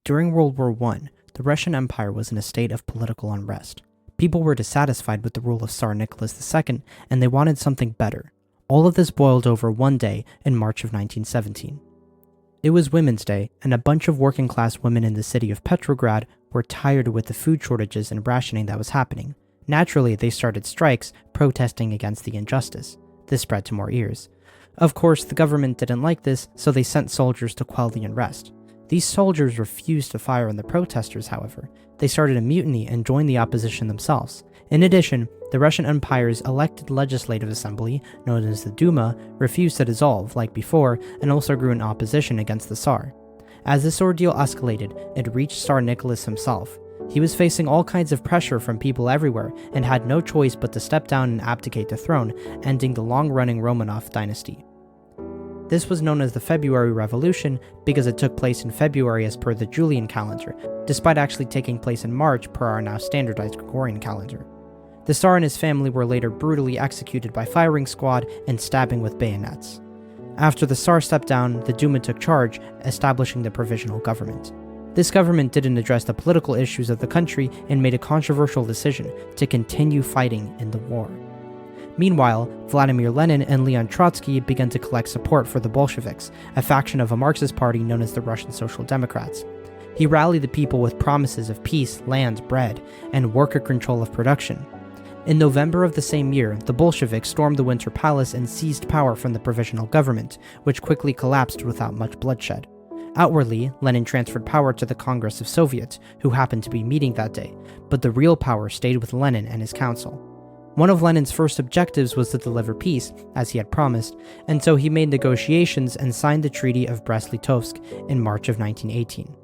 During World War I, the Russian Empire was in a state of political unrest. People were dissatisfied with the rule of Tsar Nicholas II, and they wanted something better. All of this boiled over one day in March of 1917. It was Women's Day, and a bunch of working-class women in the city of Petrograd were tired with the food shortages and rationing that was happening. Naturally, they started strikes, protesting against the injustice. This spread to more ears. Of course, the government didn't like this, so they sent soldiers to quell the unrest. These soldiers refused to fire on the protesters, however. They started a mutiny and joined the opposition themselves. In addition, the Russian Empire's elected legislative assembly, known as the Duma, refused to dissolve, like before, and also grew in opposition against the Tsar. As this ordeal escalated, it reached Tsar Nicholas himself. He was facing all kinds of pressure from people everywhere, and had no choice but to step down and abdicate the throne, ending the long-running Romanov dynasty. This was known as the February Revolution because it took place in February as per the Julian calendar, despite actually taking place in March per our now standardized Gregorian calendar. The Tsar and his family were later brutally executed by firing squad and stabbing with bayonets. After the Tsar stepped down, the Duma took charge, establishing the provisional government. This government didn't address the political issues of the country and made a controversial decision to continue fighting in the war. Meanwhile, Vladimir Lenin and Leon Trotsky began to collect support for the Bolsheviks, a faction of a Marxist party known as the Russian Social Democrats. He rallied the people with promises of peace, land, bread, and worker control of production. In November of the same year, the Bolsheviks stormed the Winter Palace and seized power from the provisional government, which quickly collapsed without much bloodshed. Outwardly, Lenin transferred power to the Congress of Soviets, who happened to be meeting that day, but the real power stayed with Lenin and his council. One of Lenin's first objectives was to deliver peace, as he had promised, and so he made negotiations and signed the Treaty of Brest-Litovsk in March of 1918.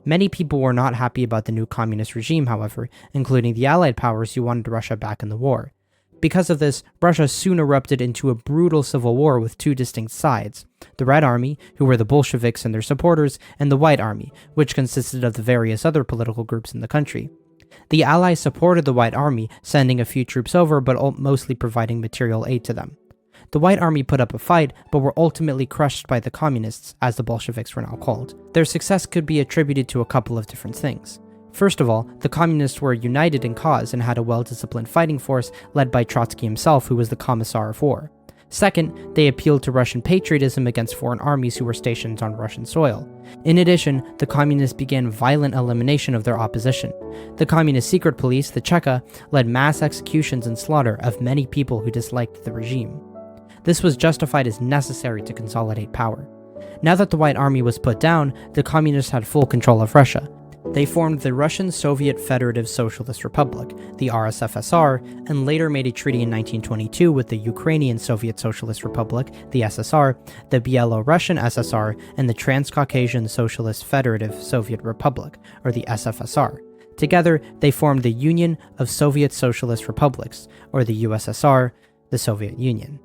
Many people were not happy about the new communist regime, however, including the Allied powers who wanted Russia back in the war. Because of this, Russia soon erupted into a brutal civil war with two distinct sides: the Red Army, who were the Bolsheviks and their supporters, and the White Army, which consisted of the various other political groups in the country. The Allies supported the White Army, sending a few troops over but mostly providing material aid to them. The White Army put up a fight, but were ultimately crushed by the Communists, as the Bolsheviks were now called. Their success could be attributed to a couple of different things. First of all, the Communists were united in cause and had a well-disciplined fighting force led by Trotsky himself, who was the Commissar of War. Second, they appealed to Russian patriotism against foreign armies who were stationed on Russian soil. In addition, the Communists began violent elimination of their opposition. The Communist secret police, the Cheka, led mass executions and slaughter of many people who disliked the regime. This was justified as necessary to consolidate power. Now that the White Army was put down, the Communists had full control of Russia. They formed the Russian Soviet Federative Socialist Republic, the RSFSR, and later made a treaty in 1922 with the Ukrainian Soviet Socialist Republic, the SSR, the Byelorussian SSR, and the Transcaucasian Socialist Federative Soviet Republic, or the SFSR. Together, they formed the Union of Soviet Socialist Republics, or the USSR, the Soviet Union.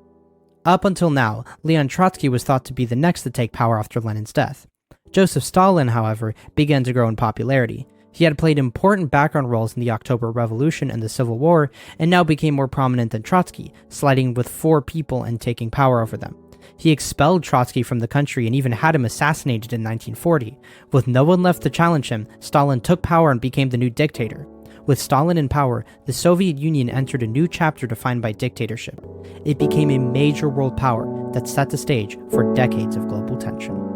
Up until now, Leon Trotsky was thought to be the next to take power after Lenin's death. Joseph Stalin, however, began to grow in popularity. He had played important background roles in the October Revolution and the Civil War, and now became more prominent than Trotsky, sliding with 4 people and taking power over them. He expelled Trotsky from the country and even had him assassinated in 1940. With no one left to challenge him, Stalin took power and became the new dictator. With Stalin in power, the Soviet Union entered a new chapter defined by dictatorship. It became a major world power that set the stage for decades of global tension.